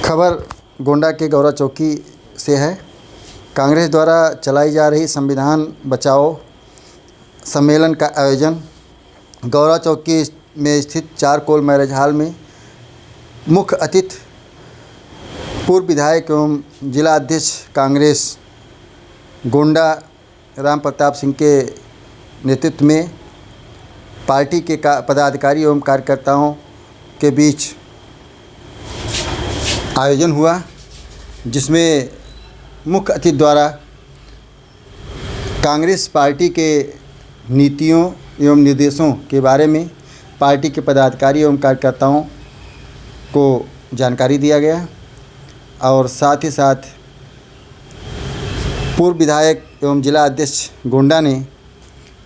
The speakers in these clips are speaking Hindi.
खबर गोंडा के गौरा चौकी से है। कांग्रेस द्वारा चलाई जा रही संविधान बचाओ सम्मेलन का आयोजन गौरा चौकी में स्थित चार कोल मैरिज हॉल में मुख्य अतिथि पूर्व विधायक एवं जिला अध्यक्ष कांग्रेस गोंडा राम प्रताप सिंह के नेतृत्व में पार्टी के पदाधिकारी एवं कार्यकर्ताओं के बीच आयोजन हुआ, जिसमें मुख्य अतिथि द्वारा कांग्रेस पार्टी के नीतियों एवं निर्देशों के बारे में पार्टी के पदाधिकारी एवं कार्यकर्ताओं को जानकारी दिया गया और साथ ही साथ पूर्व विधायक एवं जिला अध्यक्ष गोंडा ने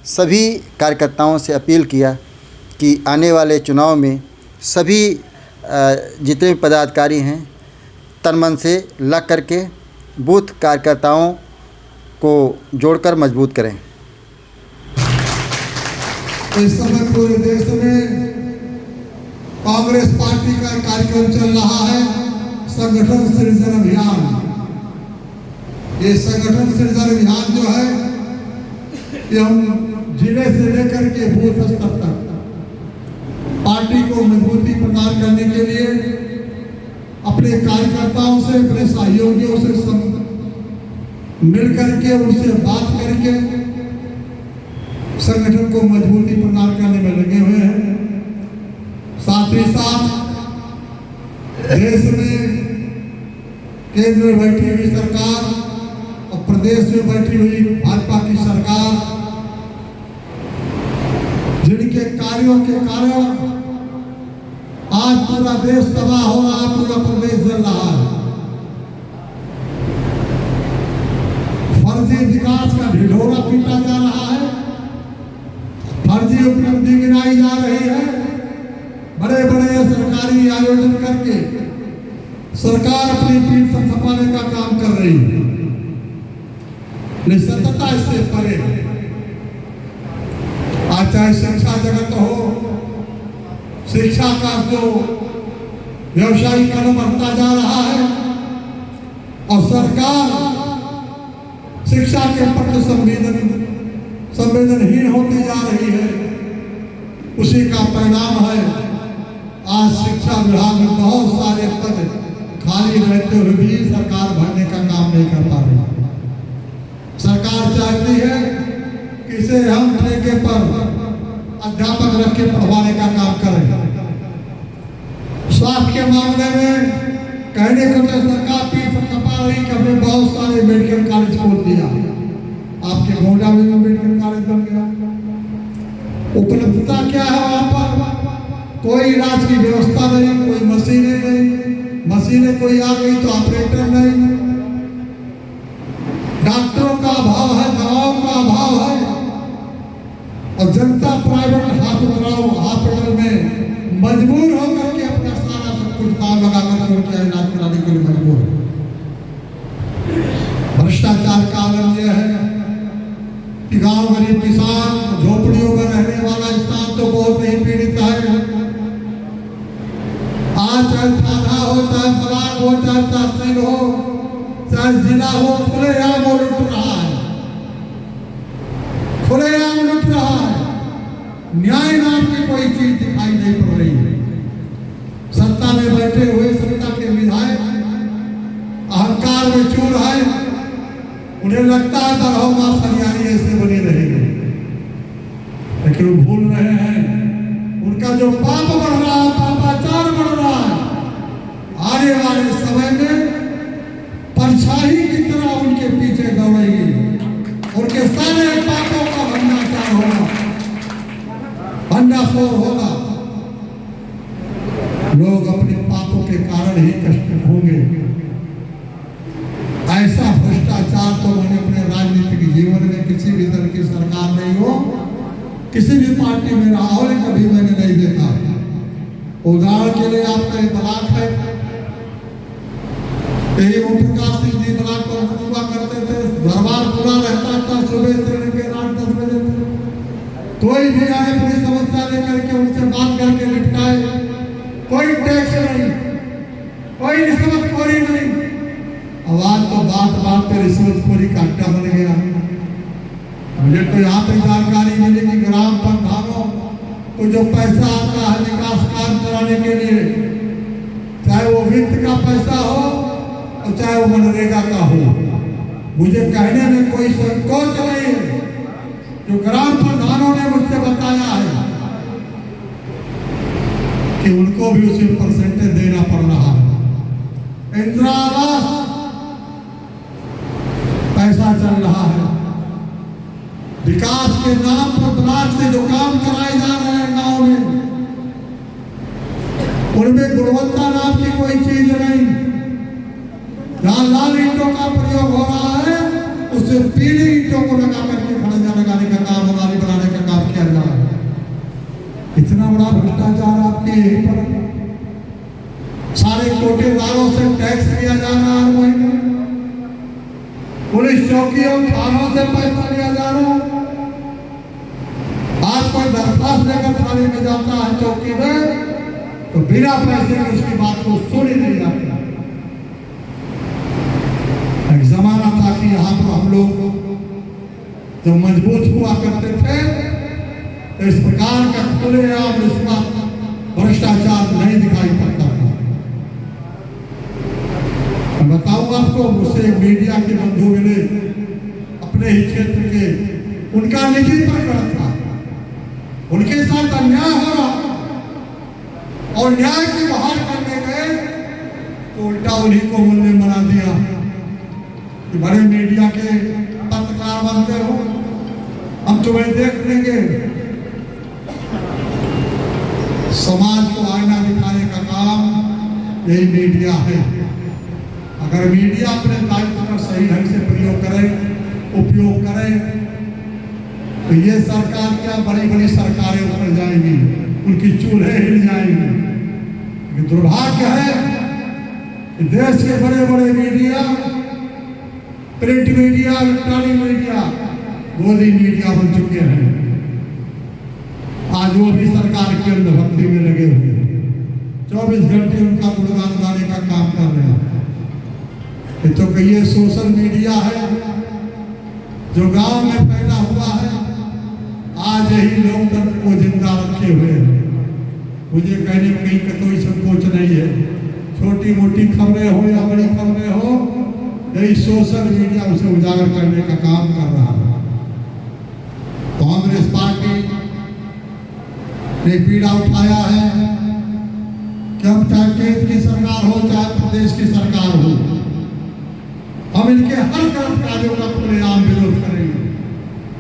सभी कार्यकर्ताओं से अपील किया कि आने वाले चुनाव में सभी जितने भी पदाधिकारी हैं तन मन से लग करके बूथ कार्यकर्ताओं को जोड़कर मजबूत करें। इस समय पूरे देश में कांग्रेस पार्टी का कार्यक्रम चल रहा है, संगठन सृजन अभियान। ये संगठन सृजन अभियान जो है ये हम जिले से लेकर के बूथ स्तर तक पार्टी को मजबूती प्रदान करने के लिए अपने कार्यकर्ताओं से, अपने सहयोगियों से मिल करके उनसे बात करके संगठन को मजबूती प्रदान करने में लगे हुए हैं। साथ ही साथ देश में केंद्र में बैठी हुई सरकार और प्रदेश में बैठी हुई भाजपा की सरकार, जिनके कार्यों के कारण आज पूरा देश तबाह हो रहा है, पूरा प्रदेश जल रहा है। फर्जी विकास का ढिढोरा पीटा जा रहा है, फर्जी उपलब्धि गिनाई जा रही है। बड़े बड़े सरकारी आयोजन करके सरकार अपनी पीठ थपथपाने का काम कर रही है। निश्चितता इससे परे आज चाहे शिक्षा जगत हो, शिक्षा का जो व्यवसायीकरण बढ़ता जा रहा है और सरकार शिक्षा के प्रति संवेदनहीन होती जा रही है, उसी का परिणाम है आज शिक्षा विभाग में बहुत सारे पद खाली रहते हुए भी सरकार भरने का काम नहीं कर पा रही। सरकार चाहती है कि इसे हम ठेके पर अध्यापक रख के पढ़वाने का काम करें। स्वास्थ्य के मामले में कहने को तो सरकार पीठ थपथपा रही कि हमने बहुत सारे मेडिकल कॉलेज खोल दिया। आपके गोंडा में मेडिकल कॉलेज बन गया। उपलब्धता क्या है वहां पर? कोई इलाज की व्यवस्था नहीं, कोई मशीनें नहीं, मशीनें कोई आ गई तो ऑपरेटर नहीं, डॉक्टरों का अभाव है, दवाओं का अभाव है और जनता प्राइवेट हॉस्पिटल में मजबूर होकर के अपना सारा सब कुछ काम लगाकर उनका इलाज कराने के लिए मजबूर है। भ्रष्टाचार का आलम यह है कि गांव गरीब किसान, झोपड़ियों में रहने वाला इंसान तो बहुत ही पीड़ित है। आज चाहे थाना हो, चाहे ब्लॉक हो, चाहे तहसील हो, चाहे जिला हो, खुलेआम वो लुट रहा है, खुलेआम लुट रहा है। न्याय नाम की कोई चीज दिखाई नहीं पड़ रही है। सत्ता में बैठे हुए सत्ता के विधायक अहंकार में चूर है, उन्हें लगता है दरहो मास हरियाणी ऐसे बनी रहेगी, लेकिन वो भूल रहे हैं उनका जो पाप बढ़ रहा है, पापाचार बढ़ रहा है, आने वाले समय में परछाई की तरह उनके पीछे दौड़ेगी, उनके सारे पापों का भंडाचार होगा, भंडाफोड़ होगा। लोग अपने पापों के कारण ही कष्ट होंगे। ऐसा भ्रष्टाचार तो मैंने अपने राजनीतिक जीवन में किसी भी तरह की सरकार नहीं हो, किसी भी पार्टी में रहा हो, कभी मैंने नहीं देखा। उदाहरण के लिए आपका एक ब्लॉक है, यही ओम प्रकाश सिंह जी ब्लॉक पर हुआ करते थे, दरबार पूरा रहता था सुबह से लेकर रात 10 बजे तक। कोई भी आए अपनी समस्या लेकर के उनसे बात करके निपटाए, कोई टैक्स नहीं, कोई रिश्वत अब आज तो बात बात पे रिश्वतखोरी का अड्डा बन गया। मुझे तो यहाँ तक जानकारी मिली कि ग्राम प्रधानों को जो पैसा आता है विकास कार्य कराने के लिए, चाहे वो वित्त का पैसा हो और चाहे वो मनरेगा का हो, मुझे कहने में कोई संकोच नहीं है। जो ग्राम प्रधानों ने मुझसे बताया है कि उनको भी उसी परसेंटेज देना पड़ रहा है। इंदिरा आवास पैसा चल रहा है, विकास के नाम पर ब्लॉक से जो काम कराए जा रहे हैं गांव में, उनमें गुणवत्ता नाम की कोई चीज नहीं। जहां लाल ईंटों का प्रयोग हो रहा है उससे पीली ईंटों को लगा करके खड़ंजा लगाने का काम, नाली बनाने का काम किया जा रहा है। इतना बड़ा भ्रष्टाचार आपके यहीं पर। सारे कोटेदारों से टैक्स लिया जा रहा है हर महीने, पुलिस चौकियों थानों से पैसा लिया जा रहा है। आज कोई दरखास्त लेकर थाने में जाता है चौकी में तो बिना पैसे के उसकी बात को सुन ही नहीं जाती। एक जमाना था कि यहाँ पर हम लोग जब मजबूत हुआ करते थे तो इस प्रकार का खुलेआम रिश्वत भ्रष्टाचार नहीं दिखाई पड़ता था। मैं बताऊं आपको, मुझसे एक मीडिया के बंधु मिले, अपने ही क्षेत्र के, उनका निजी प्रकरण था, उनके साथ अन्याय हो रहा और न्याय की बहाल करने गए तो उल्टा उन्हीं को मुल्ले बना दिया कि बड़े मीडिया के पत्रकार बनते हो, हम तुम्हें देख लेंगे। समाज को आईना दिखाने का काम यही मीडिया है। अगर मीडिया अपने दायित्व का सही ढंग से प्रयोग करे, उपयोग करे, तो ये सरकार क्या बड़ी बड़ी सरकारें उतर जाएंगी, उनकी चूल्हे हिल जाएंगी। दुर्भाग्य है कि देश के बड़े बड़े media, print media, electronic media, Modi media बन चुके हैं। आज वो भी सरकार के अंधभक्ति में लगे हुए हैं, 24 घंटे उनका गुणगान गाने का काम कर रहे हैं। तो ये सोशल मीडिया है जो गांव में पैदा हुआ है, आज यही लोकतंत्र को जिंदा रखे हुए हैं। मुझे कहने में कहीं का कोई संकोच नहीं है। छोटी मोटी खबरें हो या बड़ी खबरें हो, यही सोशल मीडिया उसे उजागर करने का काम कर रहा है। कांग्रेस पार्टी ने पीड़ा उठाया है कि हम चाहे केंद्र की सरकार हो चाहे प्रदेश की सरकार हो, हम इनके हर गलत कार्यों का खुलेआम विरोध करेंगे।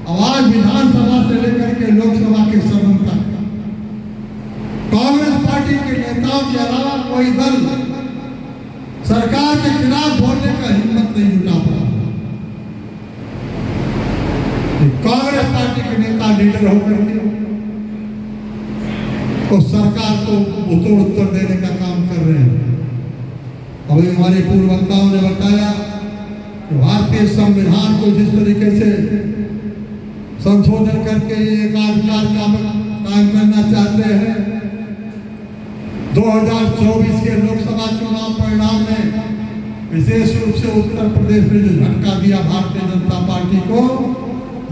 आवाज विधानसभा से लेकर के लोकसभा के सदन तक कांग्रेस पार्टी के नेताओं के अलावा कोई दल सरकार के खिलाफ बोलने का हिम्मत नहीं जुटा पड़ा। कांग्रेस पार्टी के नेता लीडर होकर के तो सरकार को उतोड़ उत्तर देने का काम कर रहे हैं। अभी हमारे पूर्व वक्ताओं ने बताया भारतीय संविधान को जिस तरीके से संशोधन करके एक अधिकार कायम करना चाहते हैं, 2024 के लोकसभा चुनाव परिणाम में विशेष रूप से उत्तर प्रदेश में जो झटका दिया भारतीय जनता पार्टी को,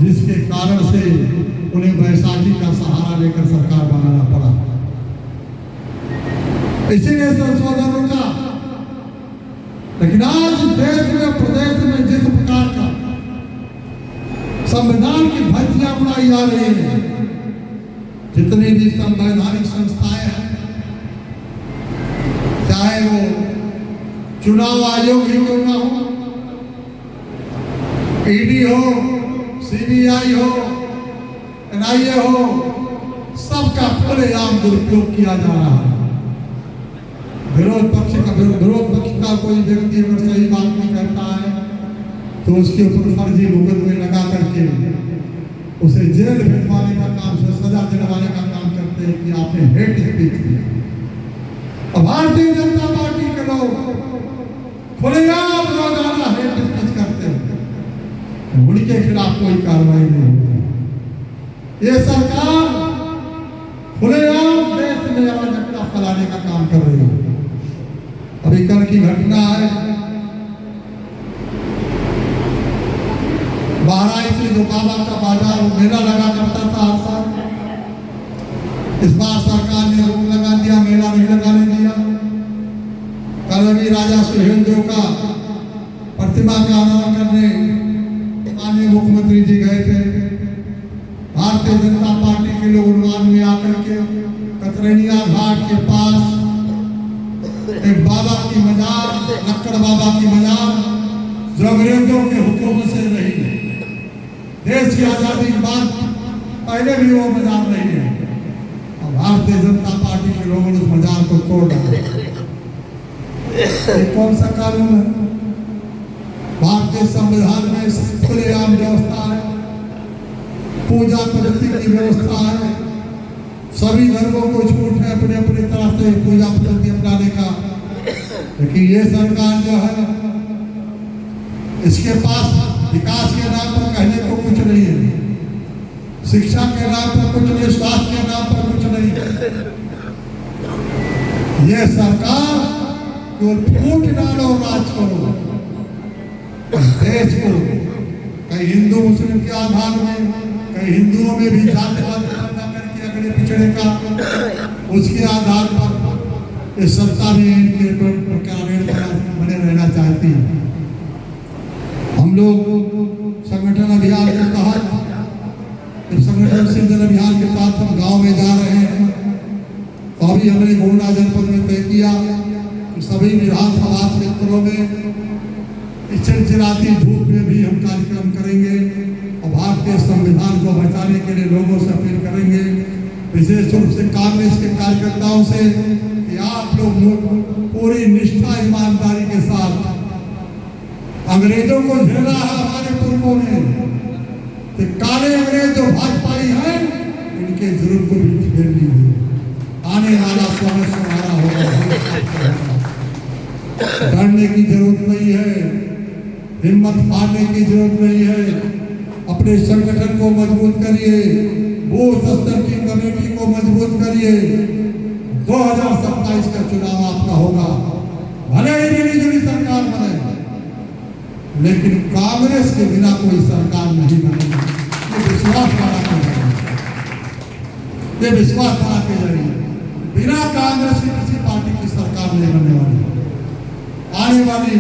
जिसके कारण से उन्हें बैसाखी का सहारा लेकर सरकार बनाना पड़ा। इसीलिए संशोधन रुका। लेकिन आज देश में प्रदेश में जिस प्रकार का संविधान की धज्जियां उड़ाई जा रही है, जितनी भी संवैधानिक संस्थाएं हैं, चाहे वो चुनाव आयोग ही क्यों ना हो, ईडी हो, सीबीआई हो, एनआईए हो, सबका खुलेआम दुरुपयोग किया जा रहा है। विरोध पक्ष का कोई व्यक्ति अगर सही बात नहीं करता है तो उसके ऊपर फर्जी मुकदमे लगा करके उसे जेल भिजवाने का काम, सजा दिलवाने का काम करते हैं कि आपने हेट स्पीच किया। भारतीय जनता पार्टी के लोग खुलेआम रोजाना हेट स्पीच करते हैं, उनके खिलाफ कोई कार्रवाई नहीं होती। ये सरकार खुलेआम देश में अराजकता फैलाने का काम कर रही है। अभी कल की घटना है जो बाबा का बाजार मेला लगा करता था हर साल, इस बार सरकार ने रोक लगा दिया, मेला नहीं लगाने दिया। कल अभी राजा सुहेलदेव का प्रतिमा का अनावरण करने माननीय मुख्यमंत्री जी गए थे। भारतीय जनता पार्टी के लोग उन्माद में आकर के कतरनिया घाट के पास एक बाबा की मजार, लक्कड़ बाबा की मजार, जो अंग्रेजों के हुक्म से रही है, देश की आजादी के बाद पहले भी वो मजार रही है। भारतीय जनता पार्टी के लोगों ने उस मजार को तोड़ डाला। ये कौन सा कानून है? भारतीय संविधान में खुलेआम व्यवस्था है, पूजा पद्धति की व्यवस्था है, सभी धर्मों को छूट है अपने अपने तरह से पूजा पद्धति अपनाने का। लेकिन ये सरकार जो है, इसके पास विकास के नाम पर कहने को कुछ नहीं है, शिक्षा के नाम पर कुछ नहीं, स्वास्थ्य के नाम पर कुछ नहीं। ये सरकार केवल फूट डालो, राज करो देश को, कहीं हिंदू मुस्लिम के आधार में, कहीं हिंदुओं में भी जातिवाद पैदा करके अगले पिछड़े का, उसके आधार पर इस सत्ता में इनके बने रहना चाहती है। हम लोग संगठन अभियान के तहत, संगठन सिंचन अभियान के तहत हम गांव में जा रहे हैं। तो अभी हमने गोंडा जनपद में तय किया कि सभी विधानसभा क्षेत्रों में चिलचिलाती धूप में भी हम कार्यक्रम करेंगे और भारतीय संविधान को बचाने के लिए लोगों से अपील करेंगे, विशेष रूप से कांग्रेस के कार्यकर्ताओं से, कि आप लोग पूरी निष्ठा ईमानदारी के साथ, अंग्रेजों को झेला है हमारे पूर्वों ने, तो काले अंग्रेज जो भाजपाई हैं, इनके जुर्म को भी झेलनी है। आने वाला समय हमारा होगा, डरने की जरूरत नहीं है, हिम्मत हारने की जरूरत नहीं है। अपने संगठन को मजबूत करिए, बूथ स्तर की कमेटी को मजबूत करिए। 2027 का चुनाव आपका होगा, भले ही मिली जुली सरकार बने, लेकिन कांग्रेस के बिना कोई सरकार नहीं बनेगी। ये विश्वास बना के जाइए, ये विश्वास बना के जाइए। बिना कांग्रेस की किसी पार्टी की सरकार नहीं बनने वाली। आने वाली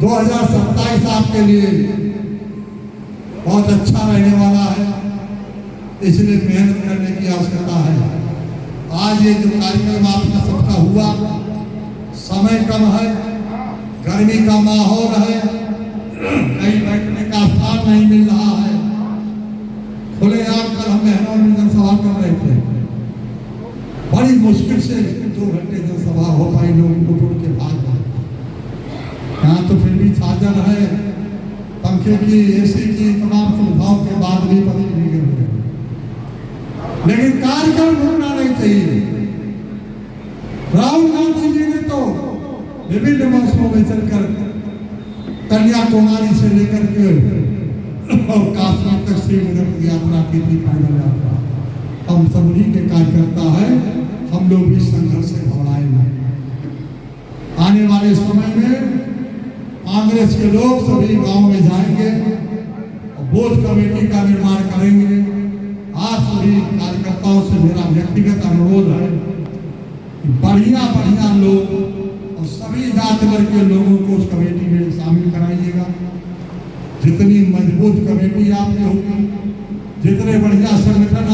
2027 आपके लिए बहुत अच्छा रहने वाला है, इसलिए मेहनत करने की आवश्यकता है। आज ये जो कार्यक्रम आपका सबका हुआ, समय कम है, गर्मी का माहौल है, कहीं बैठने का स्थान नहीं मिल रहा है। खुलेआम कल हम मेहनौर में जनसभा कर रहे थे, बड़ी मुश्किल से 2 घंटे जनसभा हो पाई, लोग उठ के भाग गए। यहाँ तो फिर भी चादर है, पंखे की, एसी की, तमाम सुविधाओं के बाद भी पति नहीं गिर, लेकिन कार्यक्रम भूलना नहीं चाहिए। राहुल गांधी जी ने तो विभिन्न मौसमों में चलकर कन्याकुमारी से लेकर के और काश्मीर तक श्रीनगर की यात्रा की थी, पैदल यात्रा। हम सब उन्हीं के कार्यकर्ता है, हम लोग भी संघर्ष से घबराए नहीं। आने वाले समय में कांग्रेस के लोग सभी गांव में जाएंगे और बूथ कमेटी का निर्माण करेंगे। आज सभी कार्यकर्ताओं से मेरा व्यक्तिगत अनुरोध है कि बढ़िया बढ़िया लोग और सभी जाति वर्ग के लोगों को उस कमेटी में शामिल कराइएगा। जितनी मजबूत कमेटी आपकी होगी, जितने बढ़िया संगठन